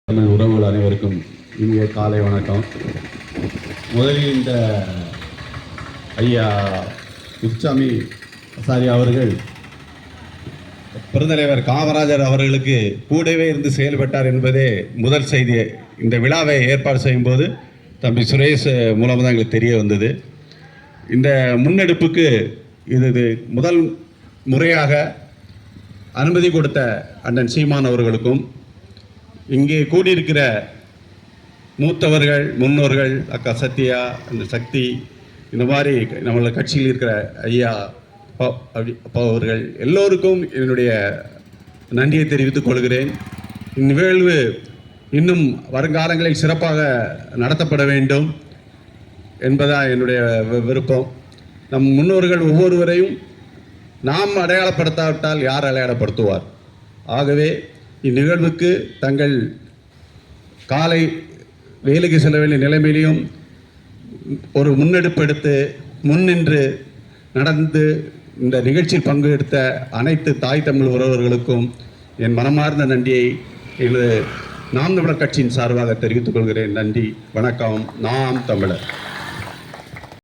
தமிழ் உறவுகள் அனைவருக்கும் இனிய காலை வணக்கம். முதலில் இந்த ஐயா முத்துசாமி ஆசாரி அவர்கள் பெருந்தலைவர் காமராஜர் அவர்களுக்கு கூடவே இருந்து செயல்பட்டார் என்பதே முதல் செய்தி. இந்த விழாவை ஏற்பாடு செய்யும்போது தம்பி சுரேஷ் மூலமாக தான் எங்களுக்கு தெரிய வந்தது. இந்த முன்னெடுப்புக்கு இது முதல் முறையாக அனுமதி கொடுத்த அண்ணன் சீமான் அவர்களுக்கும், இங்கே கூடியிருக்கிற மூத்தவர்கள், முன்னோர்கள், அக்கா சத்யா, அந்த சக்தி, இந்த மாதிரி நம்மள கட்சியில் இருக்கிற ஐயா அப்பா அவர்கள் எல்லோருக்கும் என்னுடைய நன்றியை தெரிவித்துக் கொள்கிறேன். இந்நிகழ்வு இன்னும் வருங்காலங்களில் சிறப்பாக நடத்தப்பட வேண்டும் என்பதான் என்னுடைய விருப்பம். நம் முன்னோர்கள் ஒவ்வொருவரையும் நாம் அடையாளப்படுத்தாவிட்டால் யார் அடையாளப்படுத்துவார்? ஆகவே இந்நிகழ்வுக்கு தங்கள் காலை வேலைக்கு செல்ல வேண்டிய நிலைமையிலையும் ஒரு முன்னெடுப்பு எடுத்து முன்னின்று நடந்து இந்த நிகழ்ச்சியில் பங்கு எடுத்த அனைத்து தாய் தமிழ் உறவர்களுக்கும் என் மனமார்ந்த நன்றியை எனது நாம் தமிழர் கட்சியின் சார்பாக தெரிவித்துக் கொள்கிறேன். நன்றி, வணக்கம். நாம் தமிழர்.